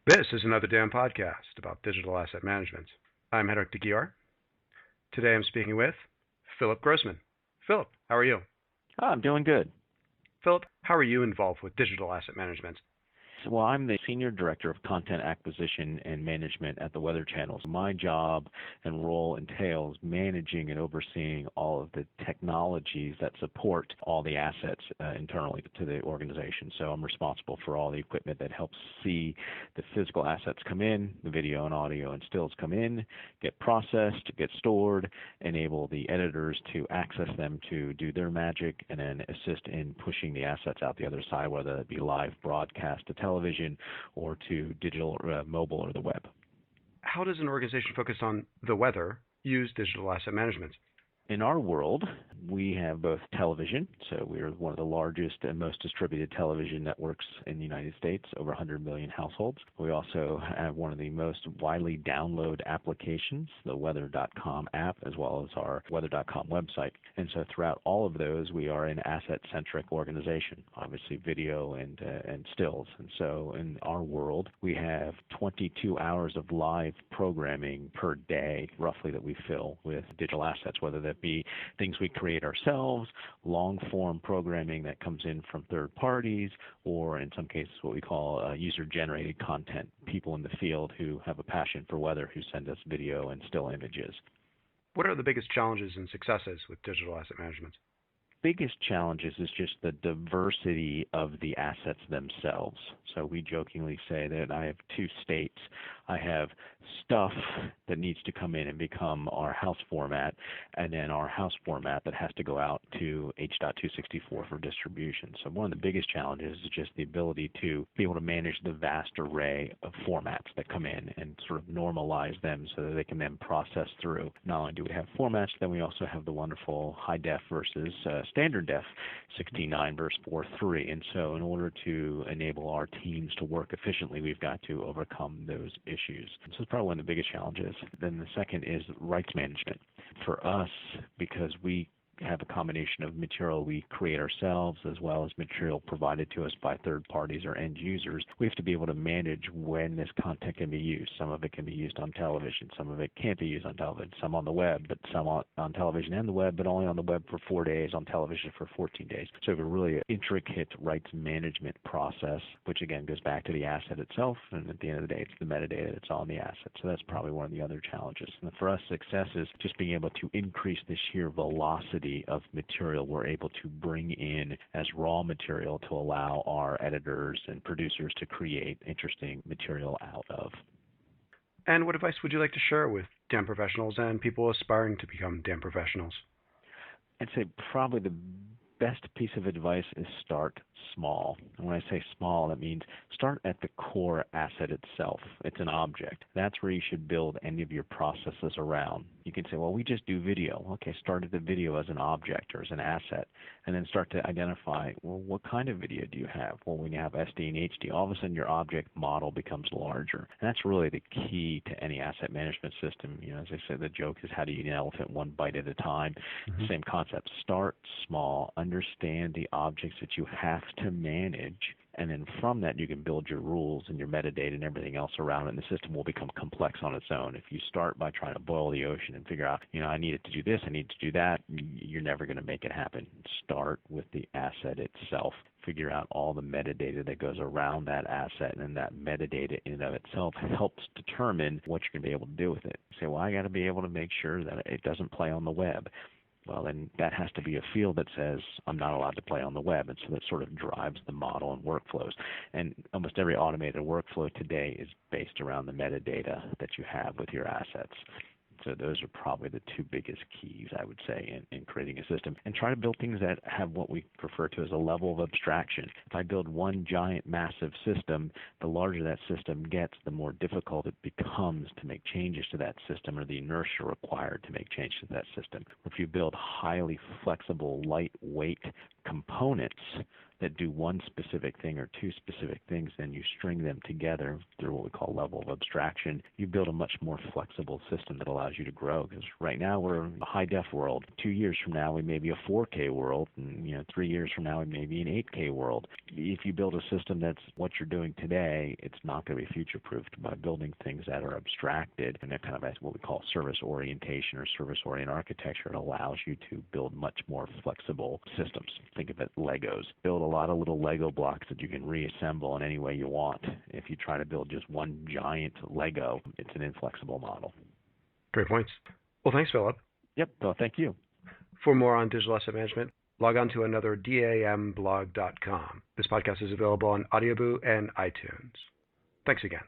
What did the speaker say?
This is another damn podcast about digital asset management. I'm Henrik de Gier. Today I'm speaking with Philip Grossman. Philip, how are you? I'm doing good. Philip, how are you involved with digital asset management? Well, I'm the Senior Director of Content Acquisition and Management at the Weather Channel. My job and role entails managing and overseeing all of the technologies that support all the assets internally to the organization. So I'm responsible for all the equipment that helps see the physical assets come in, the video and audio and stills come in, get processed, get stored, enable the editors to access them to do their magic, and then assist in pushing the assets out the other side, whether it be live broadcast to television or to digital, mobile, or the web. How does an organization focused on the weather use digital asset management? In our world, we have both television, so we're one of the largest and most distributed television networks in the United States, over 100 million households. We also have one of the most widely downloaded applications, the weather.com app, as well as our weather.com website. And so throughout all of those, we are an asset-centric organization, obviously video and stills. And so in our world, we have 22 hours of live programming per day, roughly, that we fill with digital assets, whether that be things we create ourselves, long-form programming that comes in from third parties, or in some cases what we call user-generated content, people in the field who have a passion for weather who send us video and still images. What are the biggest challenges and successes with digital asset management? Biggest challenges is just the diversity of the assets themselves. So we jokingly say that I have two states. I have stuff that needs to come in and become our house format, and then our house format that has to go out to H.264 for distribution. So one of the biggest challenges is just the ability to be able to manage the vast array of formats that come in and sort of normalize them so that they can then process through. Not only do we have formats, then we also have the wonderful high def versus standard def 16:9 versus 4:3. And so in order to enable our teams to work efficiently, we've got to overcome those issues. So it's probably one of the biggest challenges. Then the second is rights management. For us, because we have a combination of material we create ourselves as well as material provided to us by third parties or end users, we have to be able to manage when this content can be used. Some of it can be used on television, some of it can't be used on television, some on the web, but some on television and the web, but only on the web for 4 days, on television for 14 days. So we have a really intricate rights management process, which again goes back to the asset itself, and at the end of the day, it's the metadata that's on the asset. So that's probably one of the other challenges. And for us, success is just being able to increase the sheer velocity of material we're able to bring in as raw material to allow our editors and producers to create interesting material out of. And what advice would you like to share with DAM professionals and people aspiring to become DAM professionals? I'd say probably the best piece of advice is start small. And when I say small, that means start at the core asset itself. It's an object. That's where you should build any of your processes around. You can say, well, we just do video. Okay, start at the video as an object or as an asset, and then start to identify, well, what kind of video do you have? Well, when you have SD and HD, all of a sudden your object model becomes larger. And that's really the key to any asset management system. You know, as I said, the joke is how do you eat an elephant one bite at a time? Mm-hmm. Same concept. Start small. Understand the objects that you have to manage, and then from that you can build your rules and your metadata and everything else around it, and the system will become complex on its own. If you start by trying to boil the ocean and figure out, I need it to do this, I need to do that, you're never going to make it happen. Start with the asset itself. Figure out all the metadata that goes around that asset, and that metadata in and of itself helps determine what you're going to be able to do with it. You say, well, I got to be able to make sure that it doesn't play on the web. Well, then that has to be a field that says I'm not allowed to play on the web, and so that sort of drives the model and workflows. And almost every automated workflow today is based around the metadata that you have with your assets. So those are probably the two biggest keys, I would say, in creating a system. And try to build things that have what we refer to as a level of abstraction. If I build one giant, massive system, the larger that system gets, the more difficult it becomes to make changes to that system, or the inertia required to make changes to that system. If you build highly flexible, lightweight components that do one specific thing or two specific things, then you string them together through what we call level of abstraction. You build a much more flexible system that allows you to grow. Because right now we're in a high-def world. 2 years from now we may be a 4K world, and 3 years from now we may be an 8K world. If you build a system that's what you're doing today, it's not going to be future-proofed. By building things that are abstracted and that kind of what we call service orientation or service-oriented architecture, it allows you to build much more flexible systems. Think of it Legos. Build a lot of little Lego blocks that you can reassemble in any way you want. If you try to build just one giant Lego, it's an inflexible model. Great points. Well, thanks, Philip. Yep. Well, thank you. For more on digital asset management, log on to another damblog.com. This podcast is available on Audioboo and iTunes. Thanks again.